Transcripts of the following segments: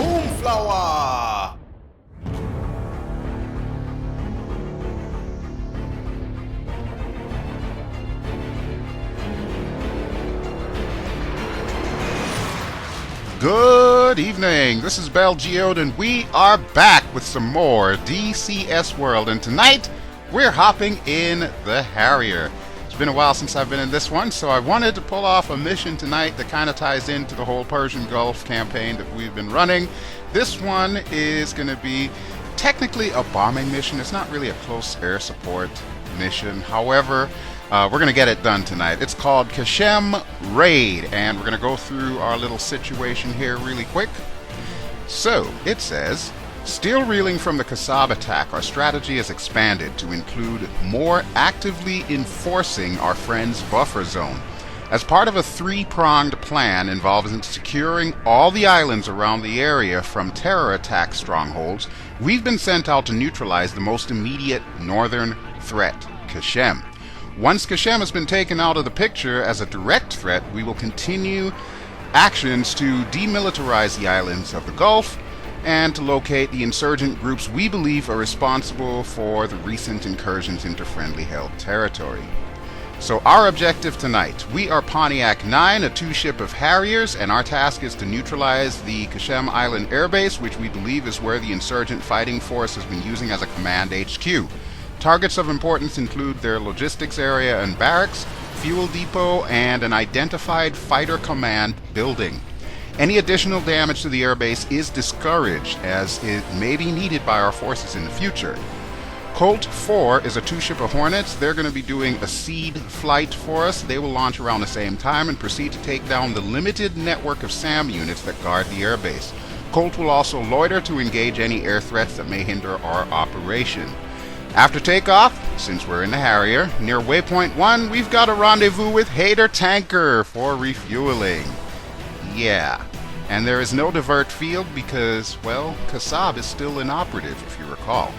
Boomflowah! Good evening, this is BelGeode and we are back with some more DCS World, and tonight we're hopping in the Harrier. It's been a while since I've been in this one, so I wanted to pull off a mission tonight that kind of ties into the whole Persian Gulf campaign that we've been running. This one is going to be technically a bombing mission. It's not really a close air support mission. However, we're going to get it done tonight. It's called Qeshm Raid, and we're going to go through our little situation here really quick. So, it says, still reeling from the Qeshm attack, our strategy has expanded to include more actively enforcing our friend's buffer zone. As part of a three-pronged plan involving securing all the islands around the area from terror attack strongholds, we've been sent out to neutralize the most immediate northern threat, Qeshm. Once Qeshm has been taken out of the picture as a direct threat, we will continue actions to demilitarize the islands of the Gulf and to locate the insurgent groups we believe are responsible for the recent incursions into friendly held territory. So our objective tonight, we are Pontiac 9, a two-ship of Harriers, and our task is to neutralize the Qeshm Island airbase, which we believe is where the insurgent fighting force has been using as a command HQ. Targets of importance include their logistics area and barracks, fuel depot, and an identified fighter command building. Any additional damage to the airbase is discouraged, as it may be needed by our forces in the future. Colt 4 is a two-ship of Hornets. They're going to be doing a seed flight for us. They will launch around the same time and proceed to take down the limited network of SAM units that guard the airbase. Colt will also loiter to engage any air threats that may hinder our operation. After takeoff, since we're in the Harrier, near waypoint 1, we've got a rendezvous with Hader Tanker for refueling. Yeah, and there is no divert field because, well, Qeshm is still inoperative, if you recall.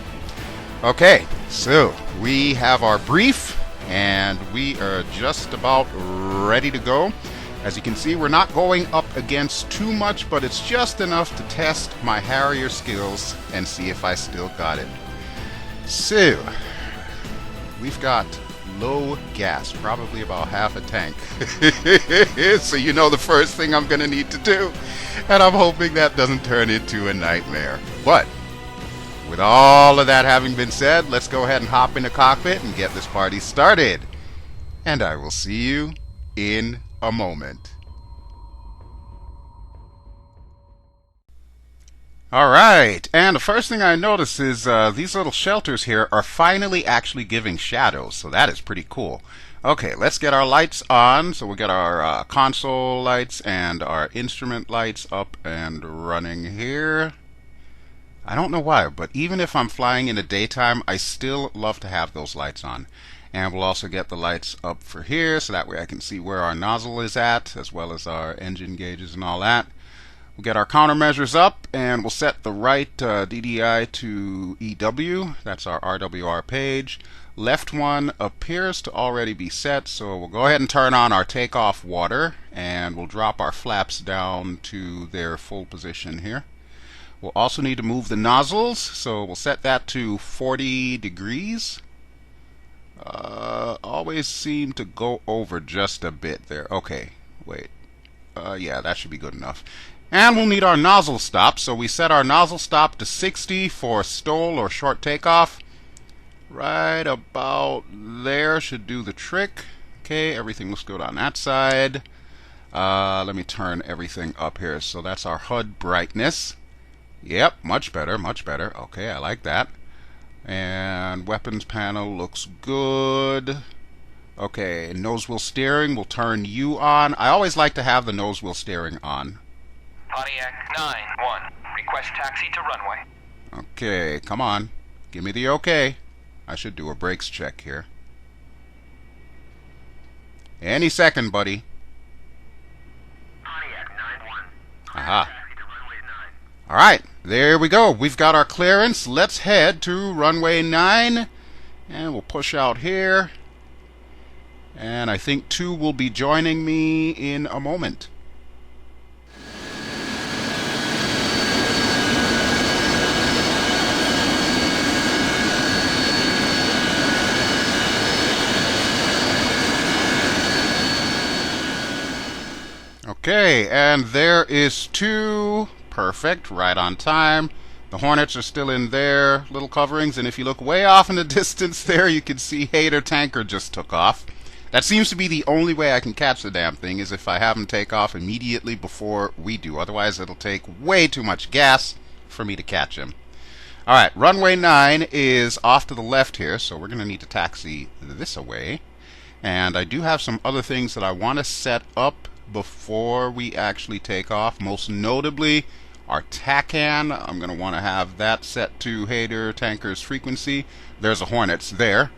Okay, so we have our brief, and we are just about ready to go. As you can see, we're not going up against too much, but it's just enough to test my Harrier skills and see if I still got it. So, we've got low gas, probably about half a tank. So you know the first thing I'm going to need to do, and I'm hoping that doesn't turn into a nightmare. But, with all of that having been said, let's go ahead and hop in the cockpit and get this party started. And I will see you in a moment. Alright, and the first thing I notice is these little shelters here are finally actually giving shadows, so that is pretty cool. Okay, let's get our lights on. So we'll get our console lights and our instrument lights up and running here. I don't know why, but even if I'm flying in the daytime, I still love to have those lights on. And we'll also get the lights up for here, so that way I can see where our nozzle is at, as well as our engine gauges and all that. We'll get our countermeasures up, and we'll set the right DDI to EW. That's our RWR page. Left one appears to already be set, so we'll go ahead and turn on our takeoff water, and we'll drop our flaps down to their full position here. We'll also need to move the nozzles, so we'll set that to 40 degrees. Always seem to go over just a bit there. Okay, wait. Yeah, that should be good enough. And we'll need our nozzle stop, so we set our nozzle stop to 60 for stall or short takeoff. Right about there should do the trick. Okay, everything looks good on that side. Let me turn everything up here. So that's our HUD brightness. Yep, much better, much better. Okay, I like that. And weapons panel looks good. Okay, nose wheel steering, we'll turn U on. I always like to have the nose wheel steering on. Pontiac 9-1. Request taxi to runway. Okay, come on. Give me the okay. I should do a brakes check here. Any second, buddy. Pontiac 9-1. Aha. Taxi to runway 9. Alright, there we go. We've got our clearance. Let's head to runway 9. And we'll push out here. And I think 2 will be joining me in a moment. Okay, and there is 2. Perfect, right on time. The Hornets are still in their little coverings, and if you look way off in the distance there, you can see Harrier tanker just took off. That seems to be the only way I can catch the damn thing, is if I have him take off immediately before we do. Otherwise, it'll take way too much gas for me to catch him. Alright, runway 9 is off to the left here, so we're going to need to taxi this away. And I do have some other things that I want to set up before we actually take off. Most notably, our TACAN. I'm going to want to have that set to Harrier tanker's frequency. There's a Hornets there.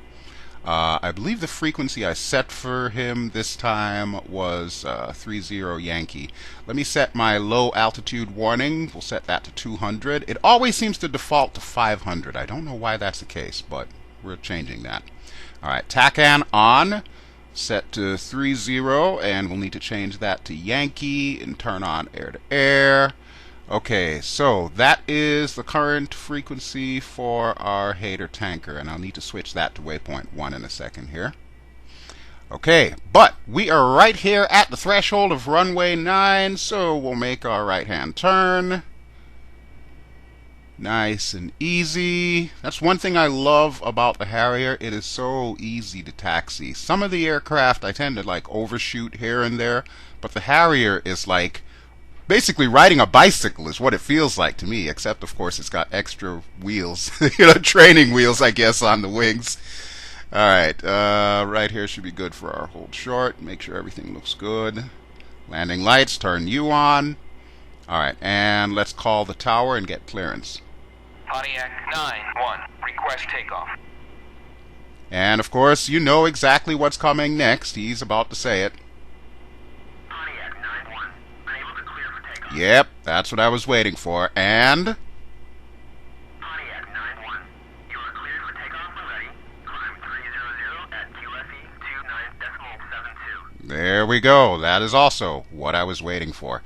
I believe the frequency I set for him this time was 30 Yankee. Let me set my low altitude warning. We'll set that to 200. It always seems to default to 500. I don't know why that's the case, but we're changing that. Alright, TACAN on. Set to 30, and we'll need to change that to Yankee and turn on air-to-air. Okay, so that is the current frequency for our Harrier tanker, and I'll need to switch that to waypoint 1 in a second here. Okay, but we are right here at the threshold of runway 9, so we'll make our right-hand turn. Nice and easy. That's one thing I love about the Harrier. It is so easy to taxi. Some of the aircraft I tend to like overshoot here and there, but the Harrier is like basically riding a bicycle is what it feels like to me, except of course it's got extra wheels, training wheels I guess on the wings. Alright, right here should be good for our hold short. Make sure everything looks good. Landing lights, turn you on. Alright, and let's call the tower and get clearance. Pontiac 9-1, request takeoff. And of course you know exactly what's coming next. He's about to say it. Yep, that's what I was waiting for. And Pontiac 9-1, you are cleared for takeoff when ready. Climb 300 at QFE 29.72. there we go. That is also what I was waiting for.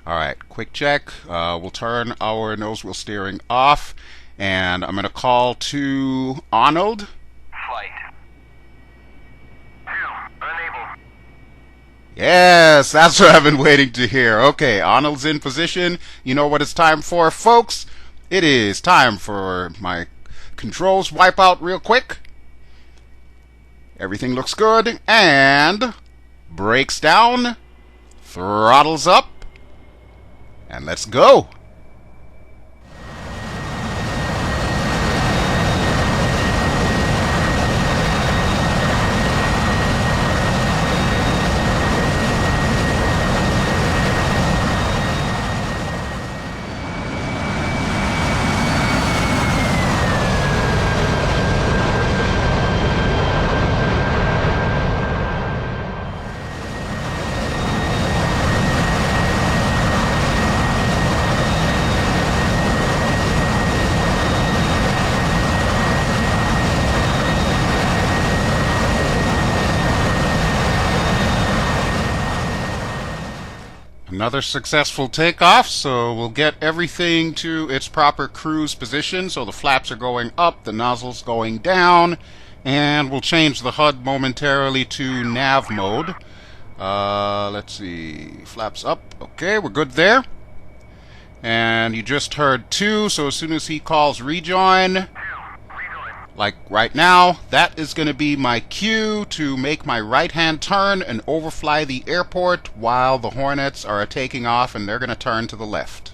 Alright, quick check. We'll turn our nose wheel steering off, and I'm going to call to Arnold. Flight. 2, unable. Yes, that's what I've been waiting to hear. Okay, Arnold's in position. You know what it's time for, folks? It is time for my controls wipeout real quick. Everything looks good. And brakes down, throttles up, and let's go. Another successful takeoff, so we'll get everything to its proper cruise position. So the flaps are going up, the nozzle's going down, and we'll change the HUD momentarily to nav mode. Let's see, flaps up. Okay, we're good there. And you just heard 2, so as soon as he calls rejoin, like right now, that is going to be my cue to make my right-hand turn and overfly the airport while the Hornets are taking off, and they're going to turn to the left.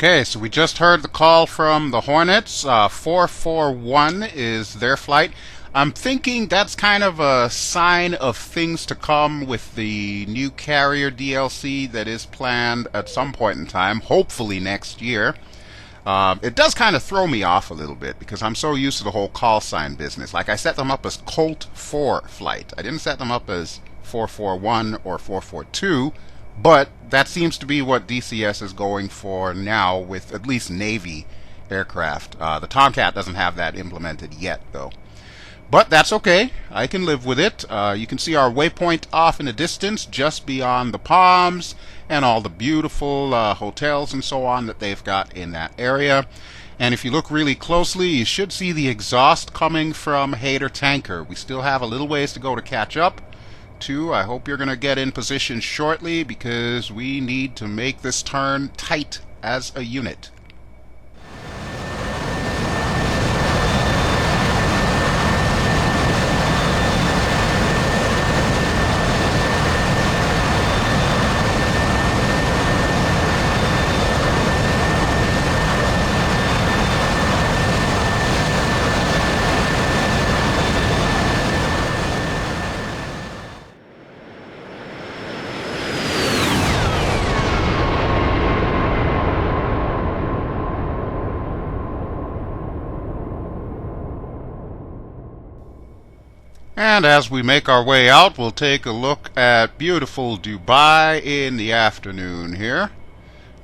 Okay, so we just heard the call from the Hornets. 441 is their flight. I'm thinking that's kind of a sign of things to come with the new Carrier DLC that is planned at some point in time, hopefully next year. It does kind of throw me off a little bit because I'm so used to the whole call sign business. Like, I set them up as Colt 4 flight. I didn't set them up as 441 or 442, but that seems to be what DCS is going for now with at least Navy aircraft. The Tomcat doesn't have that implemented yet, though. But that's okay. I can live with it. You can see our waypoint off in the distance, just beyond the palms and all the beautiful hotels and so on that they've got in that area. And if you look really closely, you should see the exhaust coming from Hater Tanker. We still have a little ways to go to catch up to. I hope you're going to get in position shortly because we need to make this turn tight as a unit. And as we make our way out, we'll take a look at beautiful Dubai in the afternoon here.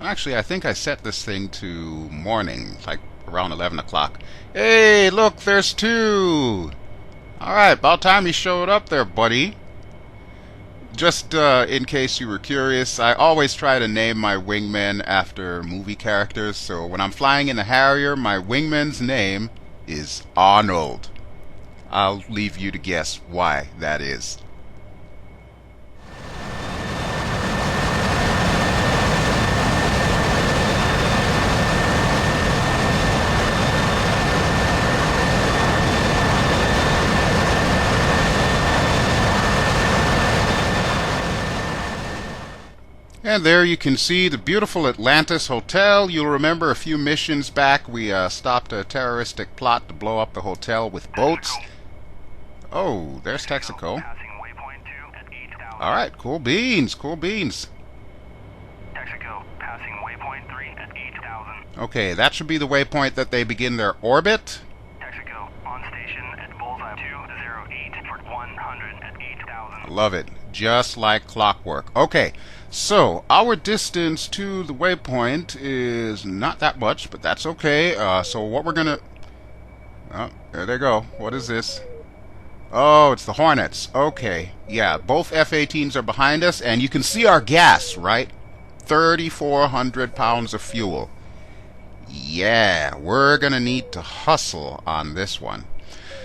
Actually, I think I set this thing to morning, like around 11 o'clock. Hey, look, there's two! Alright, about time you showed up there, buddy. Just in case you were curious, I always try to name my wingmen after movie characters, so when I'm flying in the Harrier, my wingman's name is Arnold. I'll leave you to guess why that is. And there you can see the beautiful Atlantis Hotel. You'll remember a few missions back we stopped a terroristic plot to blow up the hotel with boats. Oh, there's Texaco. Alright, cool beans, cool beans. Texaco, passing waypoint 3 at 8,000. Okay, that should be the waypoint that they begin their orbit. Texaco, on station at bullseye 208 for 100 at 8,000. Love it. Just like clockwork. Okay, so our distance to the waypoint is not that much, but that's okay. So what we're gonna... Oh, there they go. What is this? Oh, it's the Hornets. Okay. Yeah, both F-18s are behind us, and you can see our gas, right? 3,400 pounds of fuel. Yeah, we're going to need to hustle on this one.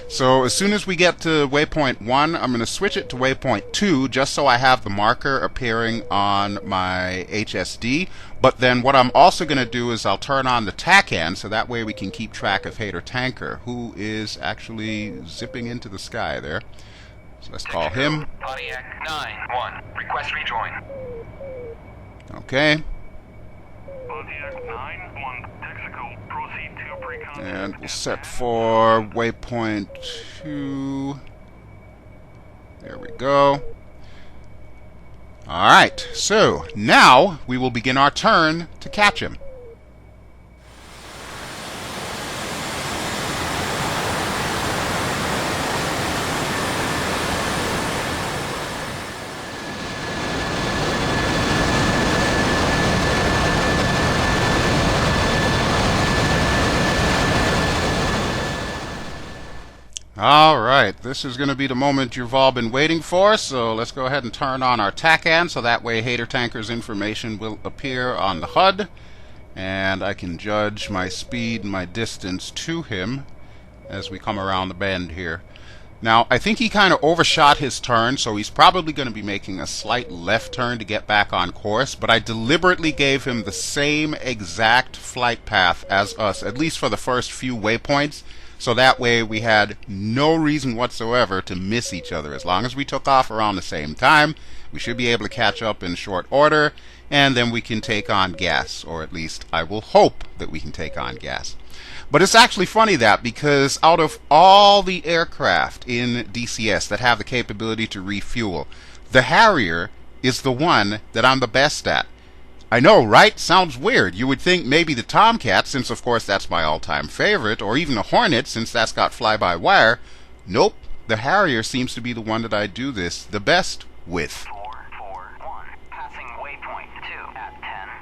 So as soon as we get to waypoint 1, I'm going to switch it to waypoint 2 just so I have the marker appearing on my HSD. But then what I'm also going to do is I'll turn on the TACAN so that way we can keep track of Hater Tanker, who is actually zipping into the sky there. So let's call him. Pontiac 9-1, request rejoin. Okay. Pontiac 9-1, Texaco, proceed to pre-contact. And we'll set for waypoint 2. There we go. Alright, so now we will begin our turn to catch him. Alright, this is going to be the moment you've all been waiting for, so let's go ahead and turn on our TACAN so that way Hater Tanker's information will appear on the HUD, and I can judge my speed and my distance to him as we come around the bend here. Now, I think he kind of overshot his turn, so he's probably going to be making a slight left turn to get back on course, but I deliberately gave him the same exact flight path as us, at least for the first few waypoints, so that way we had no reason whatsoever to miss each other. As long as we took off around the same time, we should be able to catch up in short order, and then we can take on gas, or at least I will hope that we can take on gas. But it's actually funny that, because out of all the aircraft in DCS that have the capability to refuel, the Harrier is the one that I'm the best at. I know, right? Sounds weird. You would think maybe the Tomcat, since of course that's my all-time favorite, or even the Hornet, since that's got fly-by-wire. Nope, the Harrier seems to be the one that I do this the best with. 441, passing waypoint 2 at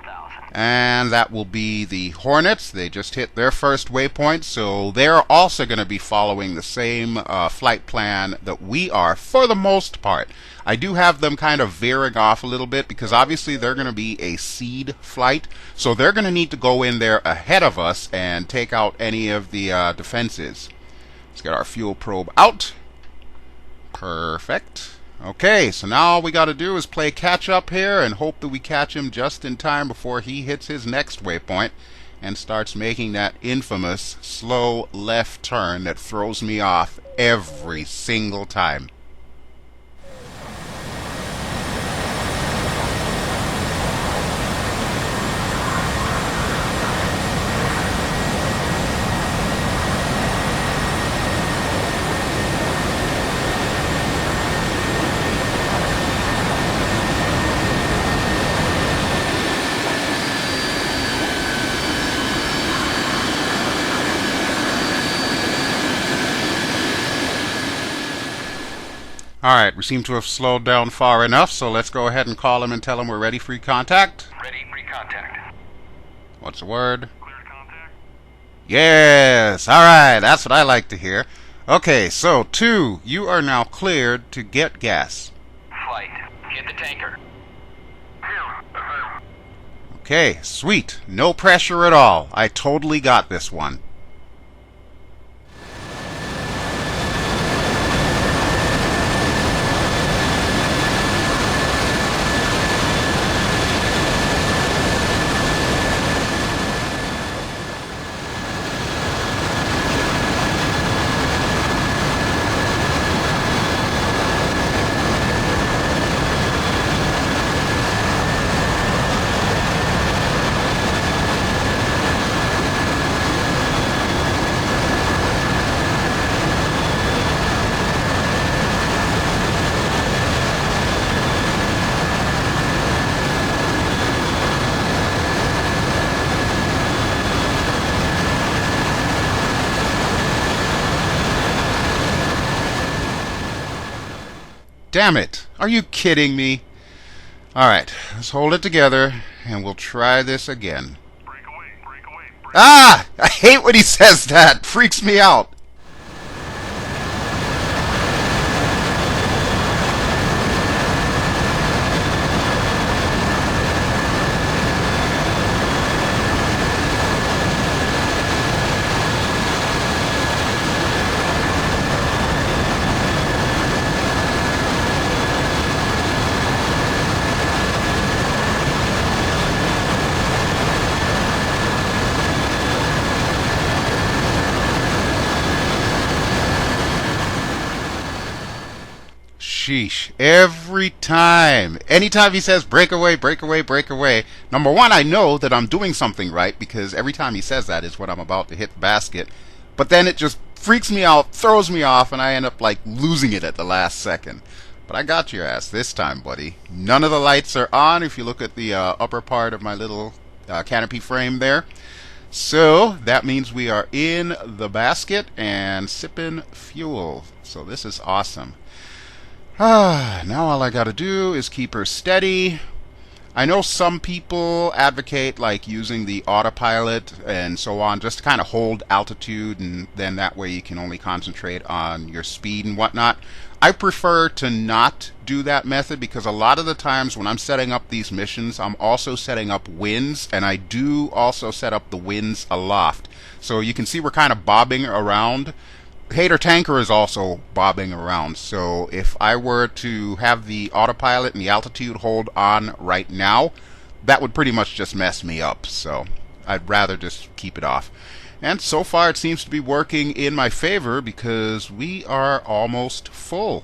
10,000. And that will be the Hornets. They just hit their first waypoint, so they're also going to be following the same flight plan that we are for the most part. I do have them kind of veering off a little bit because obviously they're going to be a seed flight, so they're going to need to go in there ahead of us and take out any of the defenses. Let's get our fuel probe out. Perfect. Okay, so now all we got to do is play catch up here and hope that we catch him just in time before he hits his next waypoint and starts making that infamous slow left turn that throws me off every single time. Alright, we seem to have slowed down far enough, so let's go ahead and call him and tell him we're ready for contact. Ready for contact. What's the word? Cleared contact. Yes! Alright, that's what I like to hear. Okay, so 2, you are now cleared to get gas. Flight. Hit the tanker. 2, affirm. Okay, sweet. No pressure at all. I totally got this one. Damn it. Are you kidding me? Alright, let's hold it together, and we'll try this again. Break away, break away, break. Ah! I hate when he says that. Freaks me out. Sheesh. Every time. Anytime he says break away, break away, break away. Number one, I know that I'm doing something right because every time he says that is when I'm about to hit the basket. But then it just freaks me out, throws me off, and I end up like losing it at the last second. But I got your ass this time, buddy. None of the lights are on if you look at the upper part of my little canopy frame there. So that means we are in the basket and sipping fuel. So this is awesome. Now all I gotta do is keep her steady. I know some people advocate like using the autopilot and so on just to kind of hold altitude, and then that way you can only concentrate on your speed and whatnot. I prefer to not do that method because a lot of the times when I'm setting up these missions, I'm also setting up winds, and I do also set up the winds aloft. So you can see we're kind of bobbing around. Hater Tanker is also bobbing around, so if I were to have the autopilot and the altitude hold on right now, that would pretty much just mess me up, so I'd rather just keep it off. And so far it seems to be working in my favor because we are almost full.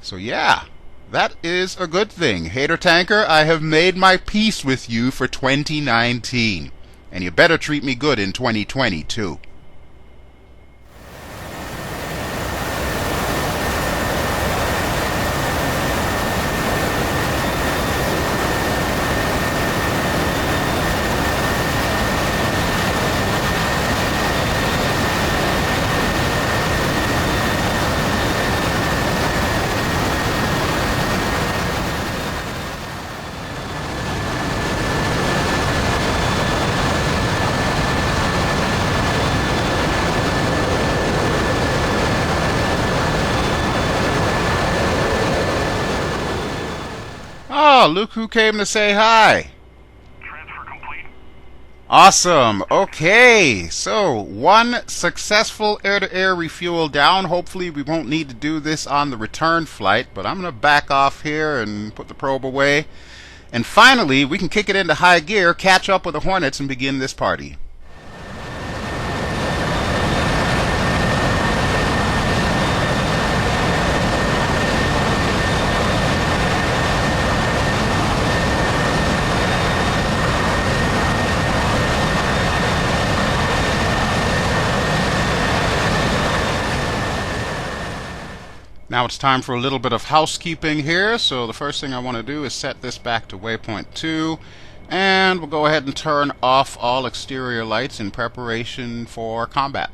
So yeah, That is a good thing. Hater Tanker, I have made my peace with you for 2019. And you better treat me good in 2020, too. Oh, look who came to say hi. Transfer complete. Awesome. Okay, so one successful air-to-air refuel down. Hopefully we won't need to do this on the return flight, but I'm going to back off here and put the probe away. And finally, we can kick it into high gear, catch up with the Hornets, and begin this party. Now it's time for a little bit of housekeeping here. So the first thing I want to do is set this back to waypoint 2. And we'll go ahead and turn off all exterior lights in preparation for combat.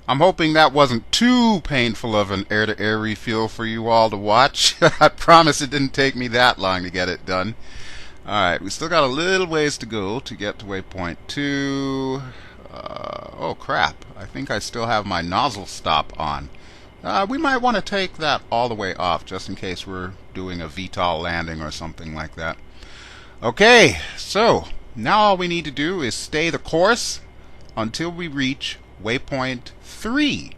I'm hoping that wasn't too painful of an air-to-air refuel for you all to watch. I promise it didn't take me that long to get it done. Alright, we still got a little ways to go to get to waypoint 2. Oh crap, I think I still have my nozzle stop on. We might want to take that all the way off just in case we're doing a VTOL landing or something like that. Okay, so now all we need to do is stay the course until we reach waypoint 3.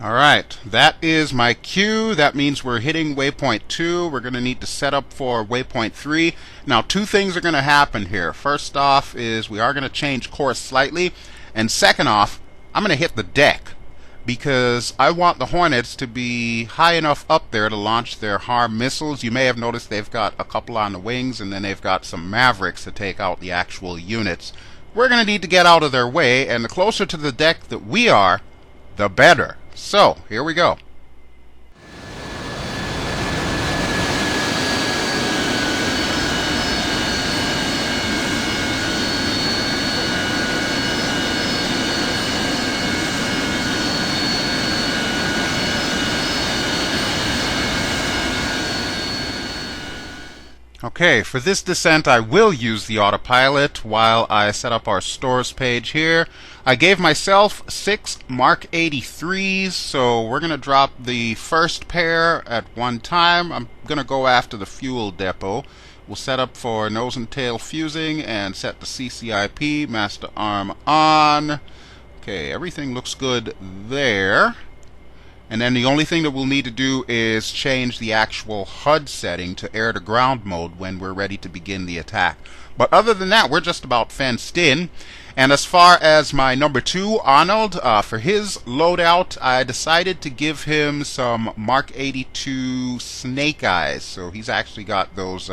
Alright, that is my cue. That means we're hitting waypoint 2. We're going to need to set up for waypoint 3. Now, two things are going to happen here. First off is we are going to change course slightly. And second off, I'm going to hit the deck because I want the Hornets to be high enough up there to launch their HARM missiles. You may have noticed they've got a couple on the wings, and then they've got some Mavericks to take out the actual units. We're going to need to get out of their way, and the closer to the deck that we are, the better. So, here we go. Okay, for this descent I will use the autopilot while I set up our stores page here. I gave myself 6 Mark 83s, so we're going to drop the first pair at one time. I'm going to go after the fuel depot. We'll set up for nose and tail fusing and set the CCIP, master arm on. Okay, everything looks good there. And then the only thing that we'll need to do is change the actual HUD setting to air-to-ground mode when we're ready to begin the attack. But other than that, we're just about fenced in. And as far as my number 2, Arnold, for his loadout, I decided to give him some Mark 82 Snake Eyes. So he's actually got those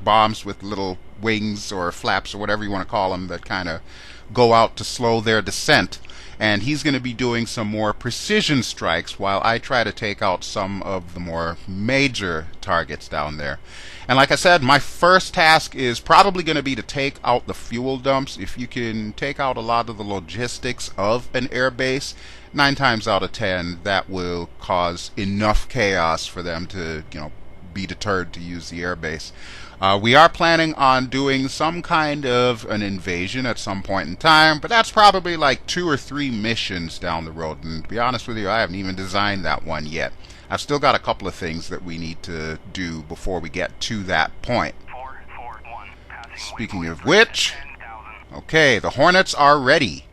bombs with little wings or flaps or whatever you want to call them that kind of go out to slow their descent. And he's going to be doing some more precision strikes while I try to take out some of the more major targets down there. And like I said, my first task is probably going to be to take out the fuel dumps. If you can take out a lot of the logistics of an airbase, 9 times out of 10 that will cause enough chaos for them to, be deterred to use the airbase. We are planning on doing some kind of an invasion at some point in time, but that's probably like 2 or 3 missions down the road. And to be honest with you, I haven't even designed that one yet. I've still got a couple of things that we need to do before we get to that point. Speaking of which, okay, the Hornets are ready.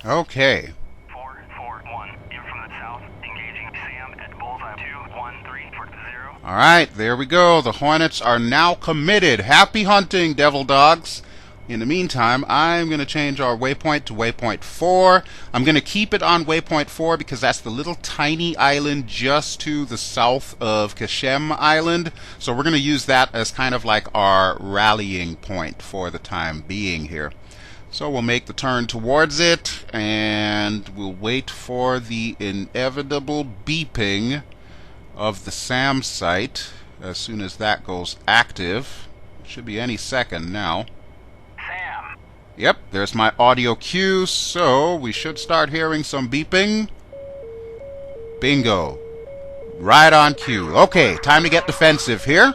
Okay. 441 in from the south, engaging Sam at bullseye 21340. Alright, there we go. The Hornets are now committed. Happy hunting, devil dogs. In the meantime, I'm going to change our waypoint to waypoint 4. I'm going to keep it on waypoint 4 because that's the little tiny island just to the south of Qeshm Island. So we're going to use that as kind of like our rallying point for the time being here. So we'll make the turn towards it, and we'll wait for the inevitable beeping of the SAM site as soon as that goes active. It should be any second now. Sam! Yep, there's my audio cue, so we should start hearing some beeping. Bingo. Right on cue. Okay, time to get defensive here.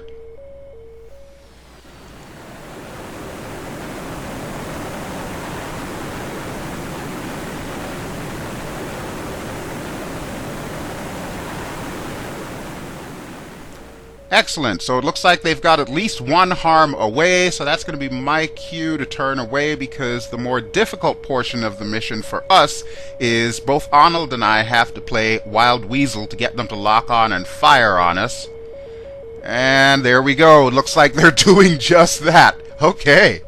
Excellent. So it looks like they've got at least one harm away, so that's going to be my cue to turn away, because the more difficult portion of the mission for us is both Arnold and I have to play Wild Weasel to get them to lock on and fire on us. And there we go. It looks like they're doing just that. Okay.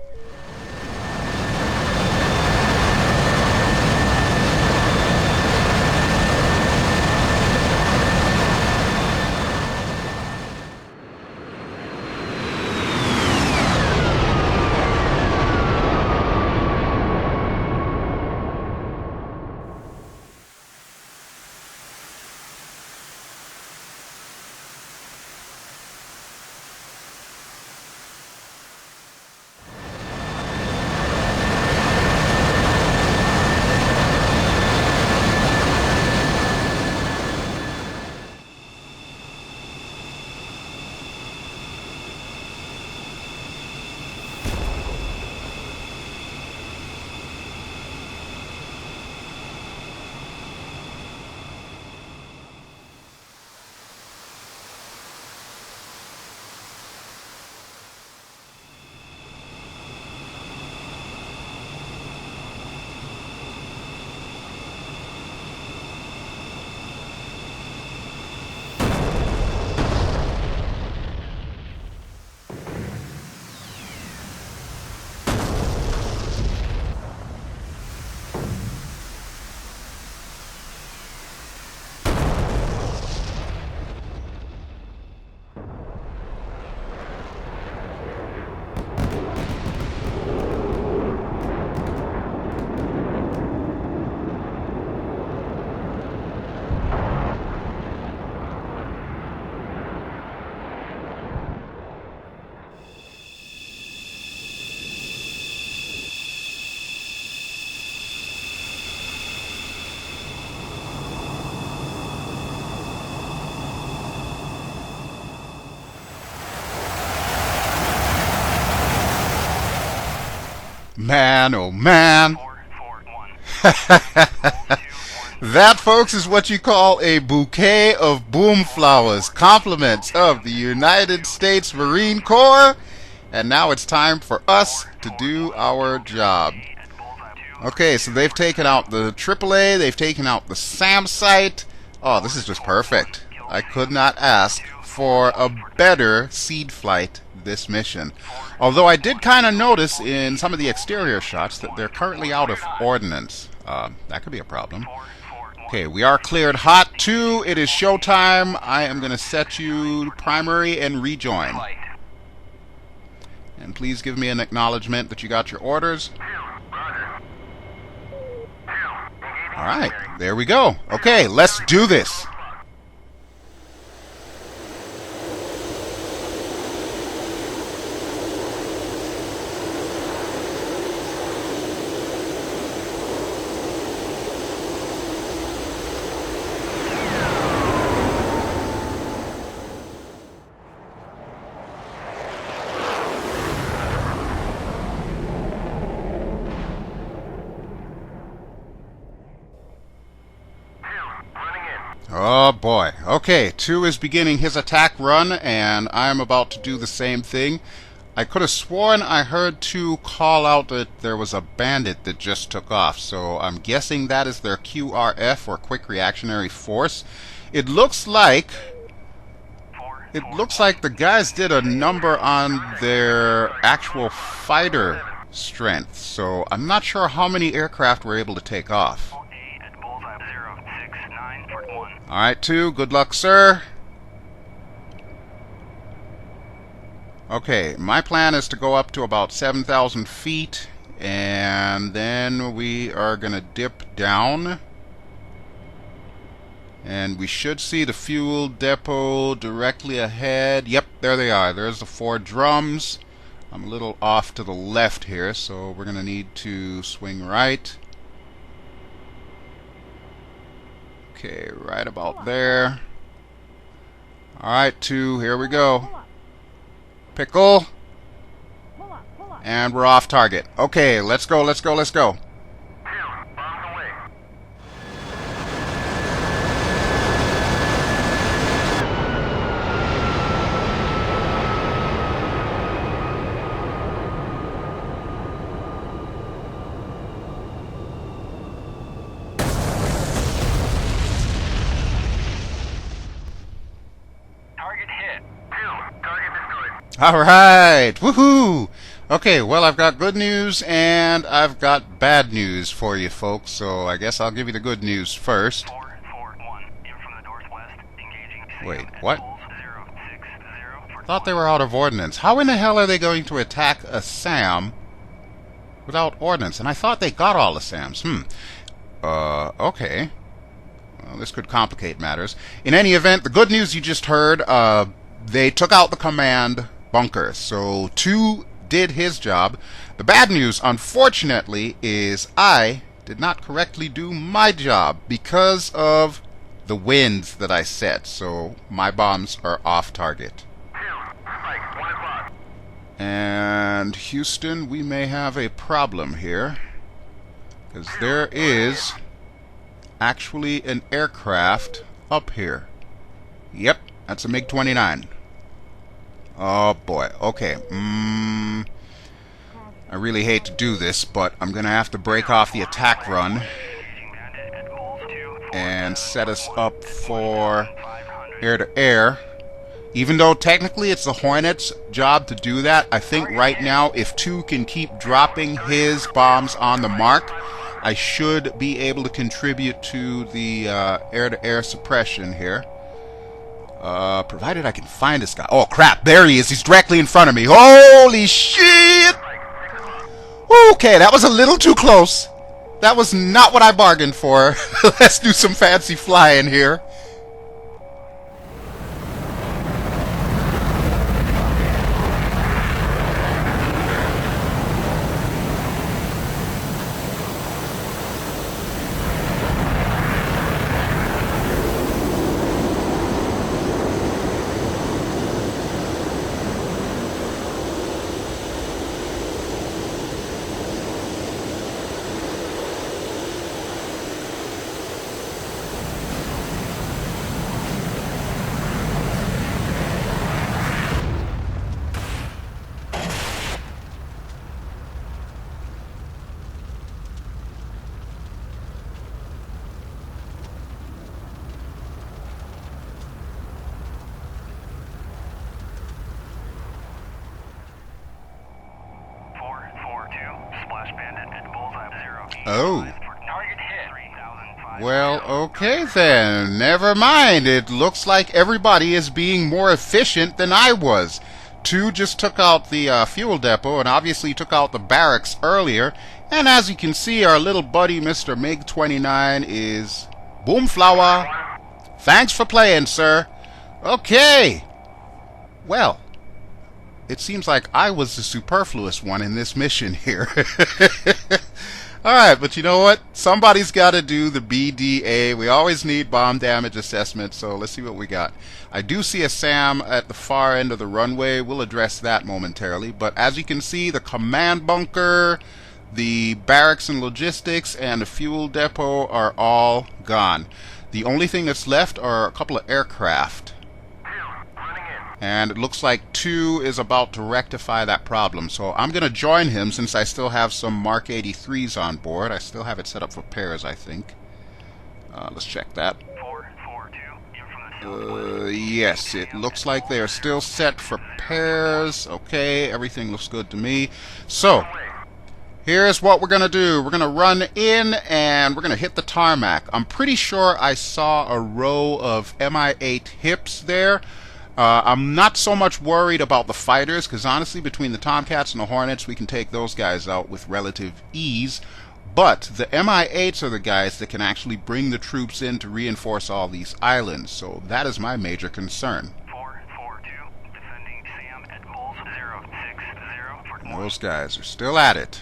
Man, oh man. That, folks, is what you call a bouquet of boomflowahs, compliments of the United States Marine Corps. And now it's time for us to do our job. Okay, so they've taken out the AAA, they've taken out the SAM site. Oh, this is just perfect. I could not ask for a better seed flight this mission. Although I did kind of notice in some of the exterior shots that they're currently out of ordnance. That could be a problem. Okay, we are cleared hot. 2, it is showtime. I am going to set you primary and rejoin. And please give me an acknowledgement that you got your orders. Alright, there we go. Okay, let's do this. Oh boy. Okay, 2 is beginning his attack run, and I'm about to do the same thing. I could have sworn I heard 2 call out that there was a bandit that just took off, so I'm guessing that is their QRF, or Quick Reactionary Force. It looks like the guys did a number on their actual fighter strength, so I'm not sure how many aircraft were able to take off. Alright, 2, good luck, sir. Okay, my plan is to go up to about 7,000 feet, and then we are going to dip down. And we should see the fuel depot directly ahead. Yep, there they are. There's the 4 drums. I'm a little off to the left here, so we're going to need to swing right. Okay, right about there. Alright, 2, here we go. Pickle. And we're off target. Okay, let's go, let's go, let's go. Alright, woohoo! Okay, well, I've got good news and I've got bad news for you folks, so I guess I'll give you the good news first. Wait, what? Thought they were out of ordnance. How in the hell are they going to attack a SAM without ordnance? And I thought they got all the SAMs. Okay. Well, this could complicate matters. In any event, the good news you just heard, they took out the command bunker, so 2 did his job. The bad news, unfortunately, is I did not correctly do my job because of the winds that I set, so my bombs are off target. And Houston, we may have a problem here, because there is actually an aircraft up here. Yep, that's a MiG-29. Oh boy, okay. I really hate to do this, but I'm gonna have to break off the attack run and set us up for air-to-air. Even though technically it's the Hornet's job to do that, I think right now if 2 can keep dropping his bombs on the mark, I should be able to contribute to the air-to-air suppression here. Provided I can find this guy. Oh, crap. There he is. He's directly in front of me. Holy shit! Okay, that was a little too close. That was not what I bargained for. Let's do some fancy flying here. Oh. Target hit. Well, okay then. Never mind. It looks like everybody is being more efficient than I was. 2 just took out the fuel depot and obviously took out the barracks earlier. And as you can see, our little buddy Mr. MiG-29 is Boomflowah. Thanks for playing, sir. Okay. Well, it seems like I was the superfluous one in this mission here. Alright, but you know what? Somebody's got to do the BDA. We always need bomb damage assessment, so let's see what we got. I do see a SAM at the far end of the runway. We'll address that momentarily. But as you can see, the command bunker, the barracks and logistics, and the fuel depot are all gone. The only thing that's left are a couple of aircraft. And it looks like 2 is about to rectify that problem. So I'm going to join him since I still have some Mark 83s on board. I still have it set up for pairs, I think. Let's check that. Yes, it looks like they are still set for pairs. Okay, everything looks good to me. So, here's what we're going to do. We're going to run in and we're going to hit the tarmac. I'm pretty sure I saw a row of Mi-8 hips there. I'm not so much worried about the fighters, because honestly, between the Tomcats and the Hornets, we can take those guys out with relative ease. But the Mi-8s are the guys that can actually bring the troops in to reinforce all these islands. So that is my major concern. 442, defending SAM at Moles 060 for Those guys are still at it.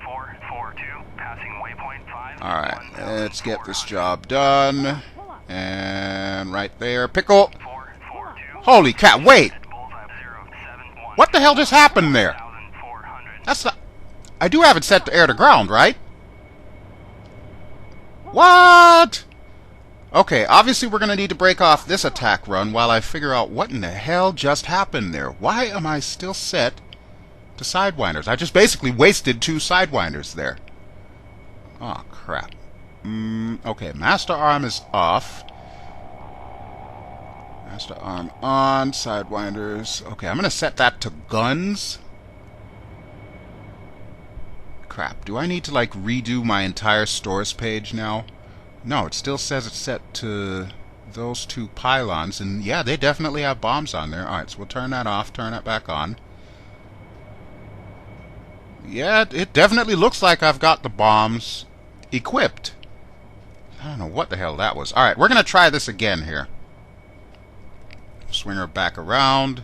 442, passing waypoint 5. Alright, let's get this job done. And right there, pickle. Holy cow, wait! What the hell just happened there? That's not... I do have it set to air to ground, right? What? Okay, obviously we're going to need to break off this attack run while I figure out what in the hell just happened there. Why am I still set to Sidewinders? I just basically wasted 2 Sidewinders there. Oh, crap. Okay, Master Arm is off. Master Arm on, Sidewinders. Okay, I'm going to set that to guns. Crap, do I need to, like, redo my entire stores page now? No, it still says it's set to those 2 pylons, and yeah, they definitely have bombs on there. Alright, so we'll turn that off, turn it back on. Yeah, it definitely looks like I've got the bombs equipped. I don't know what the hell that was. Alright, we're going to try this again here. Swing her back around.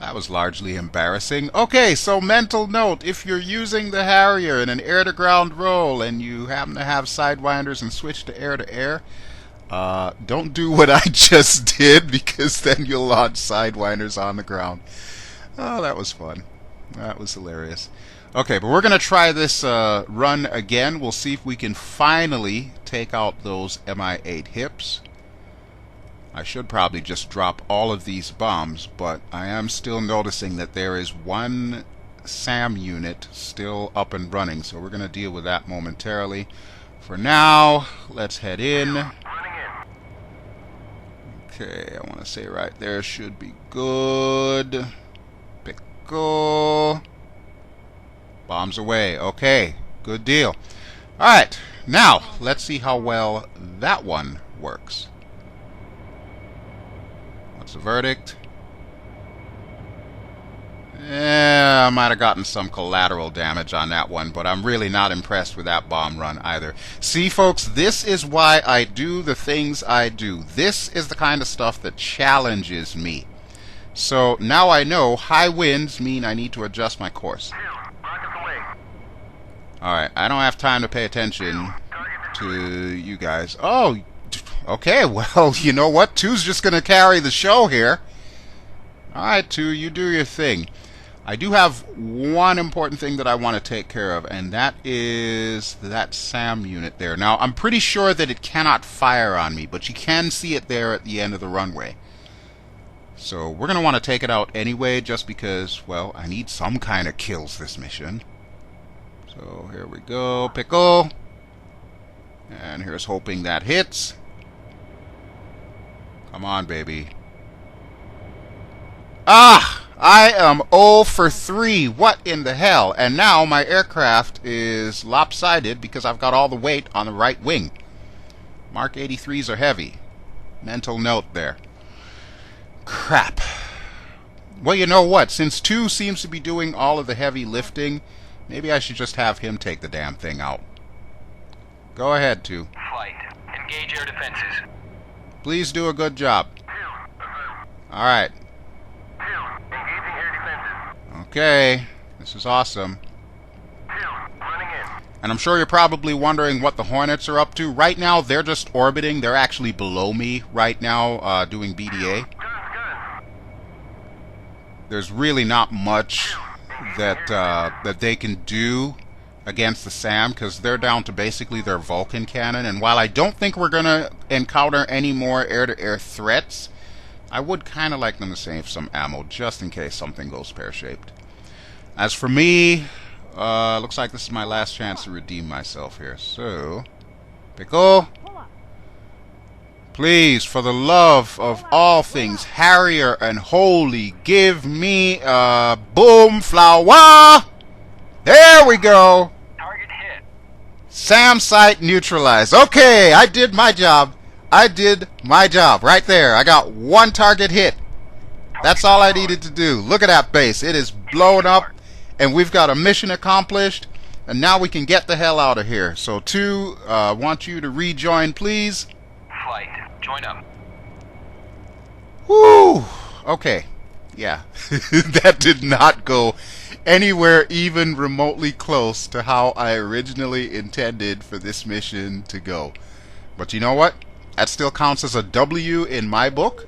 That was largely embarrassing. Okay, so mental note, if you're using the Harrier in an air-to-ground role and you happen to have Sidewinders and switch to air-to-air, don't do what I just did, because then you'll launch Sidewinders on the ground. Oh, that was fun. That was hilarious. Okay, but we're going to try this run again. We'll see if we can finally take out those Mi-8 hips. I should probably just drop all of these bombs, but I am still noticing that there is 1 SAM unit still up and running, so we're going to deal with that momentarily. For now, let's head in. Okay, I want to say right there should be good. Pickle. Bombs away. Okay, good deal. Alright, now let's see how well that one works. What's the verdict? Yeah, I might have gotten some collateral damage on that one, but I'm really not impressed with that bomb run either. See, folks, this is why I do the things I do. This is the kind of stuff that challenges me. So now I know high winds mean I need to adjust my course. Alright, I don't have time to pay attention to you guys. Oh, okay, well, you know what? 2's just going to carry the show here. Alright, 2, you do your thing. I do have one important thing that I want to take care of, and that is that SAM unit there. Now, I'm pretty sure that it cannot fire on me, but you can see it there at the end of the runway. So we're going to want to take it out anyway, just because, well, I need some kind of kills this mission. So here we go, pickle. And here's hoping that hits. Come on, baby. Ah! I am 0 for 3. What in the hell? And now my aircraft is lopsided because I've got all the weight on the right wing. Mark 83s are heavy. Mental note there. Crap. Well, you know what? Since 2 seems to be doing all of the heavy lifting, maybe I should just have him take the damn thing out. Go ahead, 2. Flight. Engage air defenses. Please do a good job. Alright. Engaging air defenses. Okay. This is awesome. Running in. And I'm sure you're probably wondering what the Hornets are up to. Right now, they're just orbiting. They're actually below me right now, doing BDA. There's really not much that they can do against the SAM, because they're down to basically their Vulcan cannon. And while I don't think we're going to encounter any more air-to-air threats, I would kind of like them to save some ammo just in case something goes pear-shaped. As for me, looks like this is my last chance to redeem myself here. So, Pickle, please, for the love of all things Harrier and holy, give me a Boomflowah! There we go! Target hit. SAM site neutralized. Okay, I did my job. I did my job right there. I got 1 target hit. That's all I needed to do. Look at that base. It is blown up, and we've got a mission accomplished, and now we can get the hell out of here. So 2, want you to rejoin, please. Flight. Join up. Woo! Okay. Yeah. That did not go anywhere even remotely close to how I originally intended for this mission to go. But you know what? That still counts as a W in my book.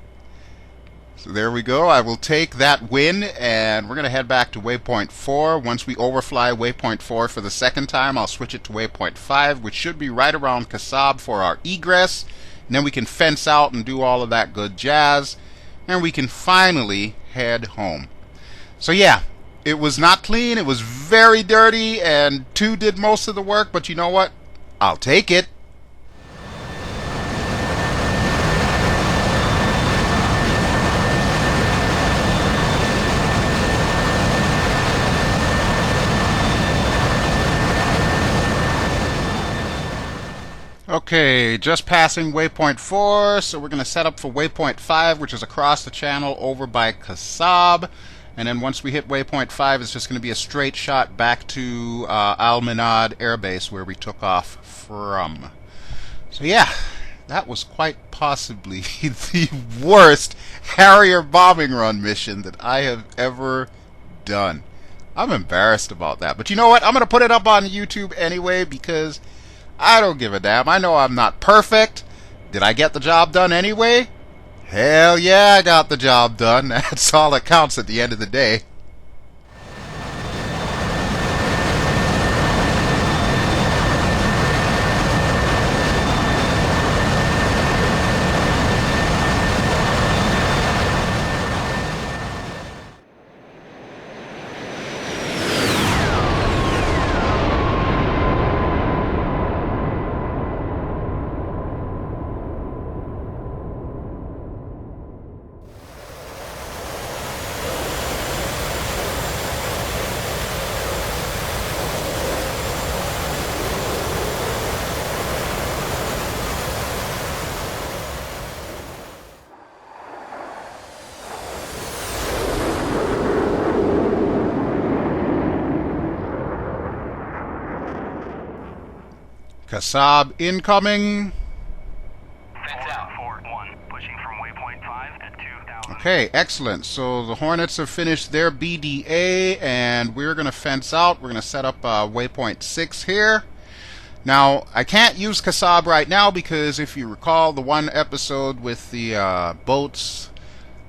So there we go. I will take that win, and we're going to head back to waypoint 4. Once we overfly waypoint 4 for the second time, I'll switch it to waypoint 5, which should be right around Qeshm for our egress. And then we can fence out and do all of that good jazz, and we can finally head home. So yeah, it was not clean, it was very dirty, and 2 did most of the work, but you know what? I'll take it. Okay, just passing waypoint 4, so we're going to set up for waypoint 5, which is across the channel over by Qeshm. And then once we hit waypoint 5, it's just going to be a straight shot back to Al Minad Air Base, where we took off from. So yeah, that was quite possibly the worst Harrier bombing run mission that I have ever done. I'm embarrassed about that. But you know what? I'm going to put it up on YouTube anyway, because I don't give a damn. I know I'm not perfect. Did I get the job done anyway? Hell yeah, I got the job done. That's all that counts at the end of the day. Qeshm incoming. Fence out. 4-1. Pushing from waypoint 5 at 2,000. Okay, excellent. So the Hornets have finished their BDA, and we're going to fence out. We're going to set up waypoint 6 here. Now, I can't use Qeshm right now because if you recall the one episode with the boats,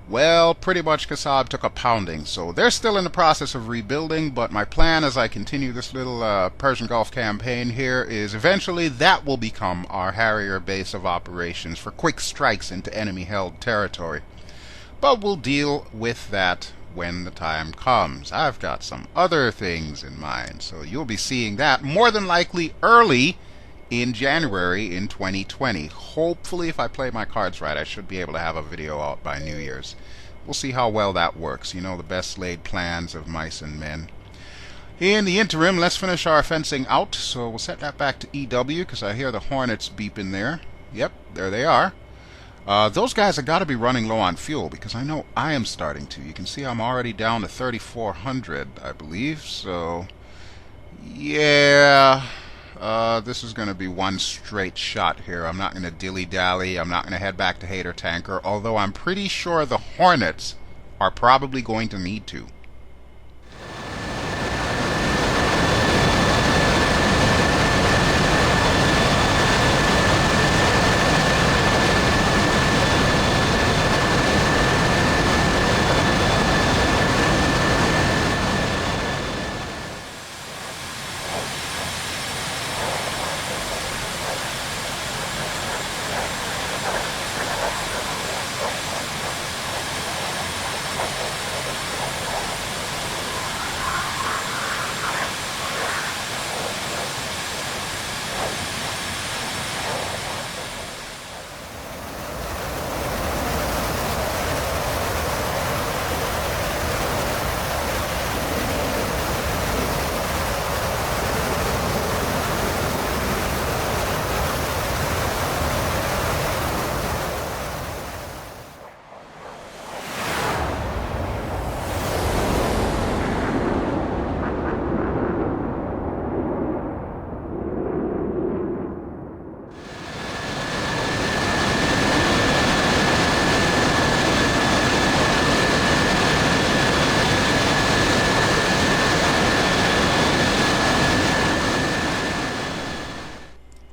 well, pretty much Qeshm took a pounding. So they're still in the process of rebuilding, but my plan as I continue this little Persian Gulf campaign here is eventually that will become our Harrier base of operations for quick strikes into enemy-held territory. But we'll deal with that when the time comes. I've got some other things in mind, so you'll be seeing that more than likely early in January in 2020. Hopefully, if I play my cards right, I should be able to have a video out by New Year's. we'll see how well that works. You know, the best laid plans of mice and men. In the interim, let's finish our fencing out. So we'll set that back to EW because I hear the Hornets beeping there. Yep, there they are. Those guys have got to be running low on fuel because I know I am starting to. You can see I'm already down to 3,400, I believe. So, yeah, this is going to be one straight shot here. I'm not going to dilly-dally. I'm not going to head back to Hater Tanker, although I'm pretty sure the Hornets are probably going to need to.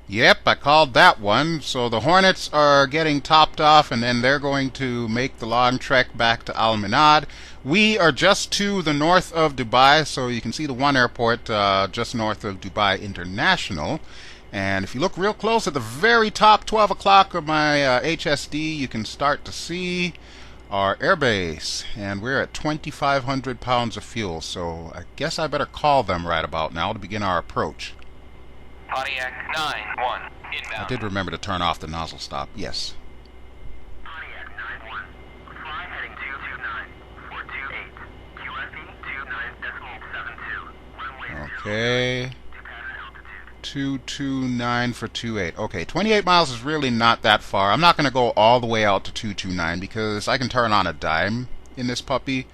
Yep, I called that one. So the Hornets are getting topped off, and then they're going to make the long trek back to Al Minad. We are just to the north of Dubai, so you can see the one airport just north of Dubai International. And if you look real close at the very top 12 o'clock of my HSD, you can start to see our airbase. And we're at 2,500 pounds of fuel, so I guess I better call them right about now to begin our approach. Pontiac 9-1, inbound. I did remember to turn off the nozzle stop, yes. Pontiac 9-1, fly heading 229, 428, QFE 29.72, runway 0, Okay. to pattern altitude. 229 for 28. Okay, 28 miles is really not that far. I'm not going to go all the way out to 229 because I can turn on a dime in this puppy.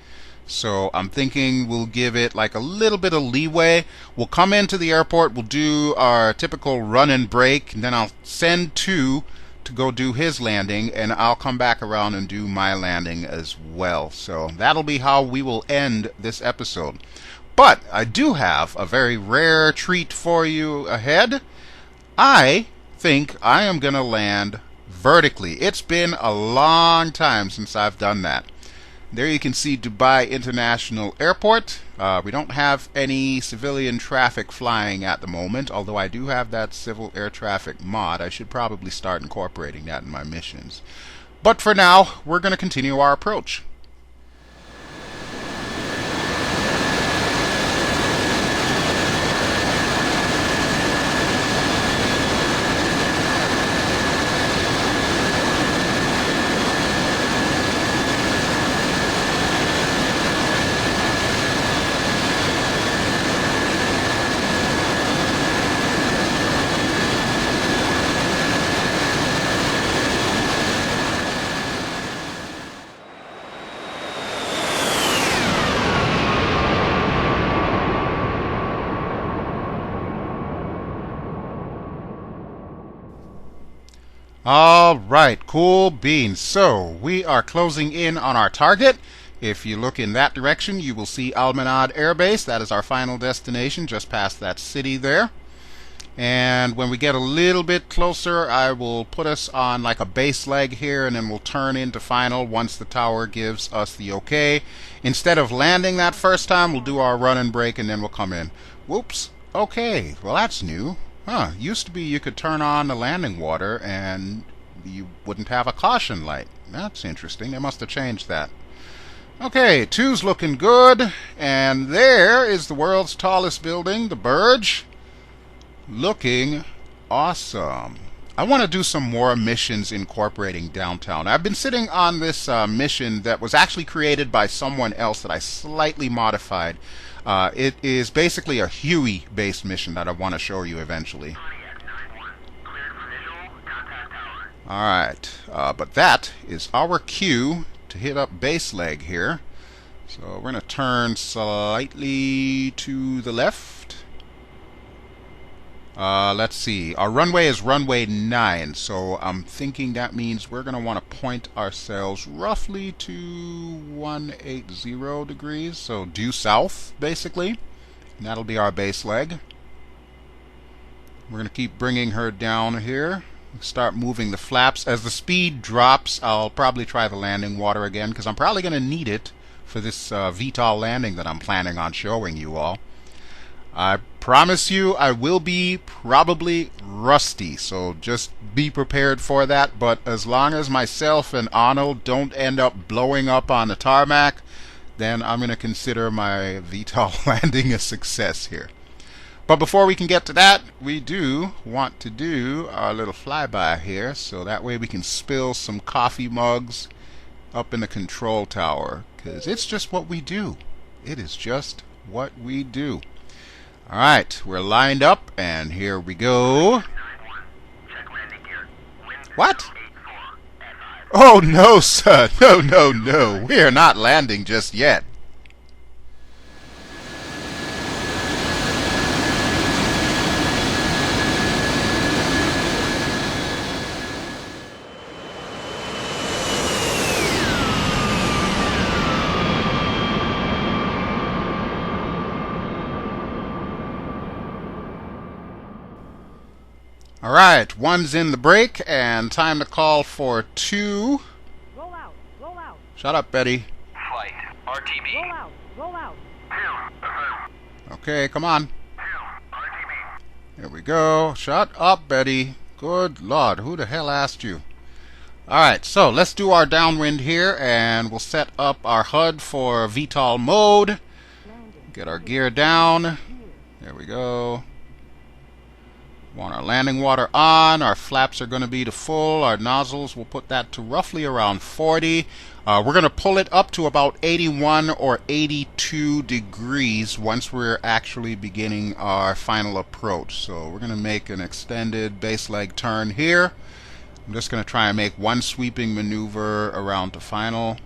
So I'm thinking we'll give it like a little bit of leeway. We'll come into the airport, we'll do our typical run and break, and then I'll send two to go do his landing, and I'll come back around and do my landing as well. So that'll be how we will end this episode. But I do have a very rare treat for you ahead. I think I am going to land vertically. It's been a long time since I've done that. There you can see Dubai International Airport. We don't have any civilian traffic flying at the moment, although I do have that civil air traffic mod. I should probably start incorporating that in my missions. But for now, we're going to continue our approach. Alright, cool beans. So, we are closing in on our target. If you look in that direction, you will see Al Minad Air Base. That is our final destination, just past that city there. And when we get a little bit closer, I will put us on like a base leg here, and then we'll turn into final once the tower gives us the okay. Instead of landing that first time, we'll do our run and break, and then we'll come in. Whoops. Okay, well that's new. Huh, used to be you could turn on the landing water and you wouldn't have a caution light. That's interesting. They must have changed that. Okay, two's looking good. And there is the world's tallest building, the Burj. Looking awesome. I want to do some more missions incorporating downtown. I've been sitting on this mission that was actually created by someone else that I slightly modified. It is basically a Huey-based mission that I want to show you eventually. Alright, but that is our cue to hit up base leg here. So we're going to turn slightly to the left. Let's see. Our runway is runway 9, so I'm thinking that means we're going to want to point ourselves roughly to 180 degrees, so due south, basically. And that'll be our base leg. We're going to keep bringing her down here. Start moving the flaps. As the speed drops, I'll probably try the landing water again, because I'm probably going to need it for this VTOL landing that I'm planning on showing you all. I promise you I will be probably rusty, so just be prepared for that. But as long as myself and Arnold don't end up blowing up on the tarmac, then I'm going to consider my VTOL landing a success here. But before we can get to that, we do want to do our little flyby here, so that way we can spill some coffee mugs up in the control tower, because it's just what we do. It is just what we do. Alright, we're lined up, and here we go. What? Oh no, sir. No, no, no. We are not landing just yet. Alright, 1's in the brake, and time to call for 2. Roll out, roll out. Shut up, Betty. Flight, RTB. Roll out, roll out. Okay, come on. Here we go. Shut up, Betty. Good Lord, who the hell asked you? Alright, so let's do our downwind here, and we'll set up our HUD for VTOL mode. Get our gear down. There we go. Want our landing water on. Our flaps are going to be to full. Our nozzles, we'll put that to roughly around 40. We're going to pull it up to about 81 or 82 degrees once we're actually beginning our final approach. So we're going to make an extended base leg turn here. I'm just going to try and make one sweeping maneuver around to final.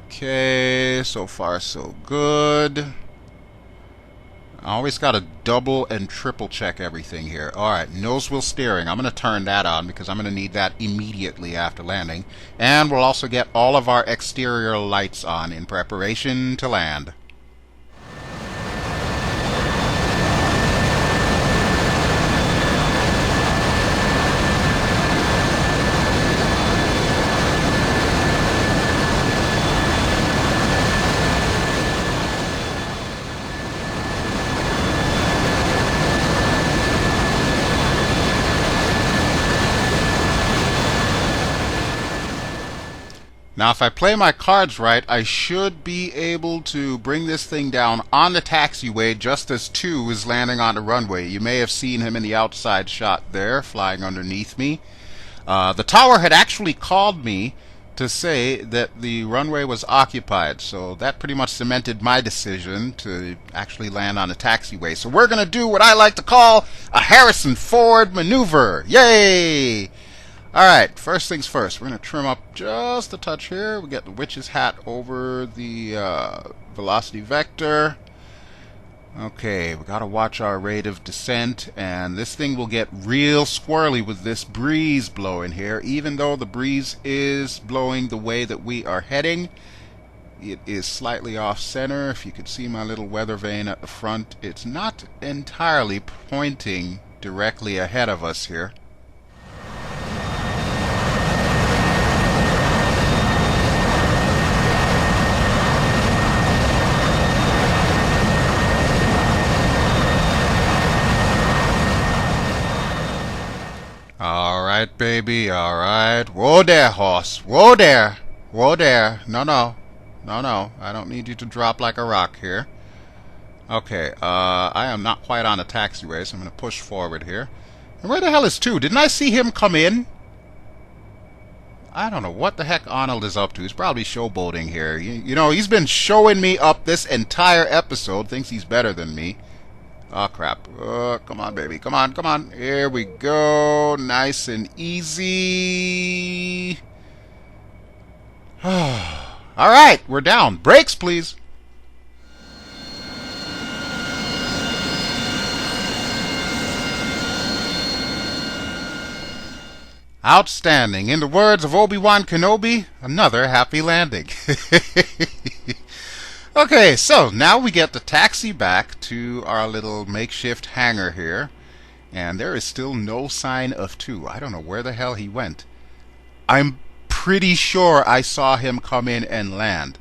Okay, so far so good. I always got to double and triple check everything here. Alright, nose wheel steering. I'm going to turn that on because I'm going to need that immediately after landing. And we'll also get all of our exterior lights on in preparation to land. Now, if I play my cards right, I should be able to bring this thing down on the taxiway just as 2 is landing on the runway. You may have seen him in the outside shot there, flying underneath me. The tower had actually called me to say that the runway was occupied, so that pretty much cemented my decision to actually land on the taxiway. So we're going to do what I like to call a Harrison Ford maneuver. Yay! Alright, first things first, we're going to trim up just a touch here. We get the witch's hat over the velocity vector. Okay, we got to watch our rate of descent, and this thing will get real squirrely with this breeze blowing here. Even though the breeze is blowing the way that we are heading, it is slightly off center. If you could see my little weather vane at the front, it's not entirely pointing directly ahead of us here. Alright, baby, alright. Whoa there, horse. Whoa there. Whoa there. No, no. No, no. I don't need you to drop like a rock here. Okay, I am not quite on a taxiway, so I'm going to push forward here. And where the hell is 2? Didn't I see him come in? I don't know what the heck Arnold is up to. He's probably showboating here. You know, he's been showing me up this entire episode. Thinks he's better than me. Oh, crap. Come on, baby. Come on, come on. Here we go. Nice and easy. All right, we're down. Brakes, please. Outstanding. In the words of Obi-Wan Kenobi, another happy landing. Okay, so now we get the taxi back to our little makeshift hangar here. And there is still no sign of 2. I don't know where the hell he went. I'm pretty sure I saw him come in and land.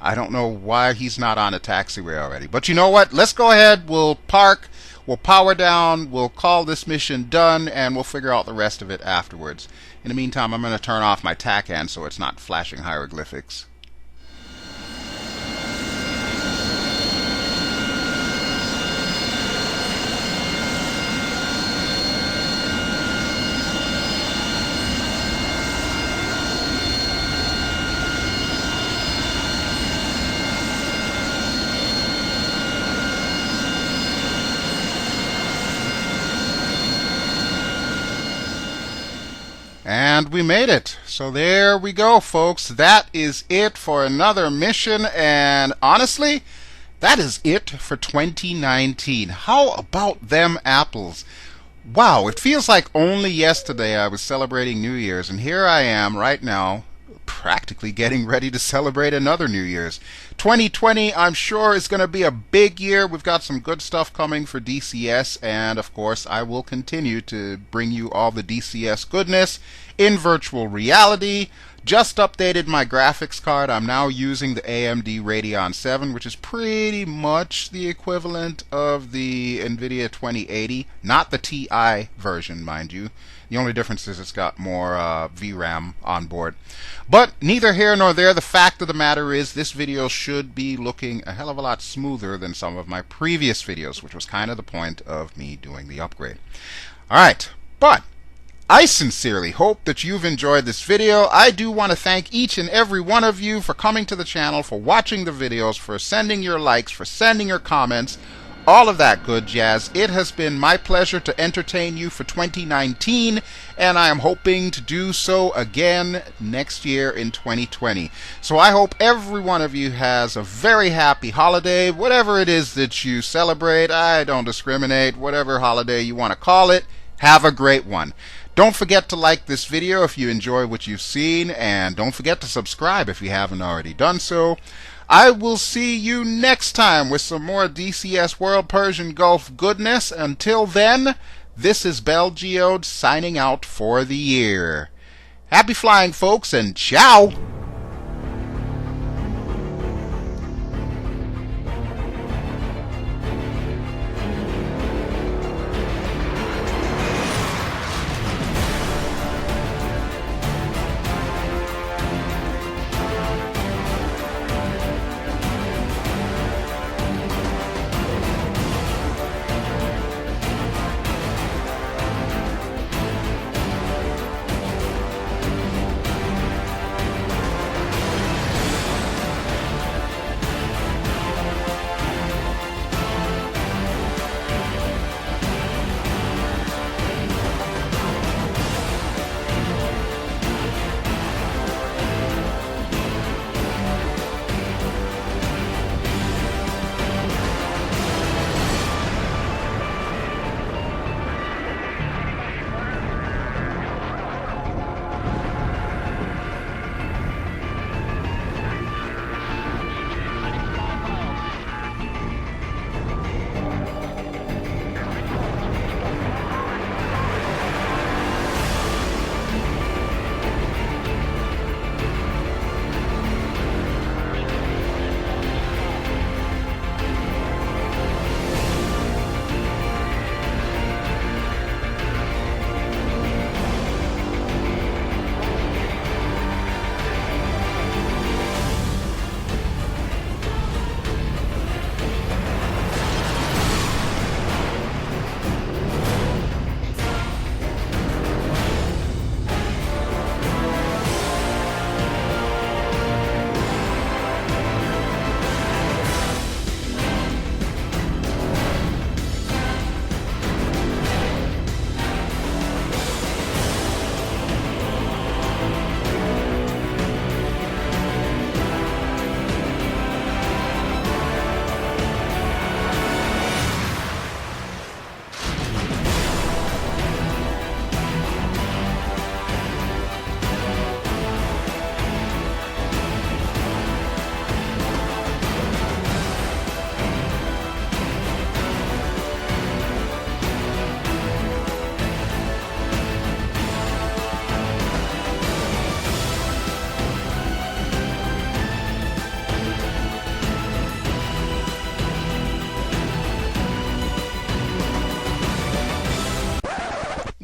I don't know why he's not on a taxiway already. But you know what? Let's go ahead. We'll park. We'll power down, we'll call this mission done, and we'll figure out the rest of it afterwards. In the meantime, I'm going to turn off my TACAN so it's not flashing hieroglyphics. And we made it. So there we go, folks. That is it for another mission. And honestly, that is it for 2019. How about them apples? Wow, it feels like only yesterday I was celebrating New Year's. And here I am right now, practically getting ready to celebrate another New Year's. 2020, I'm sure, is going to be a big year. We've got some good stuff coming for DCS, and of course, I will continue to bring you all the DCS goodness in virtual reality. Just updated my graphics card. I'm now using the AMD Radeon 7, which is pretty much the equivalent of the NVIDIA 2080, not the TI version, mind you. The only difference is it's got more VRAM on board. But neither here nor there. The fact of the matter is this video should be looking a hell of a lot smoother than some of my previous videos, which was kind of the point of me doing the upgrade. Alright, but I sincerely hope that you've enjoyed this video. I do want to thank each and every one of you for coming to the channel, for watching the videos, for sending your likes, for sending your comments, all of that good jazz. It has been my pleasure to entertain you for 2019, and I am hoping to do so again next year in 2020. So I hope every one of you has a very happy holiday, whatever it is that you celebrate. I don't discriminate. Whatever holiday you want to call it, have a great one. Don't forget to like this video if you enjoy what you've seen, and don't forget to subscribe if you haven't already done so. I will see you next time with some more DCS World Persian Gulf goodness. Until then, this is BelGeode signing out for the year. Happy flying, folks, and ciao!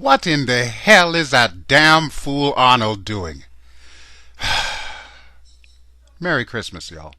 What in the hell is that damn fool Arnold doing? Merry Christmas, y'all.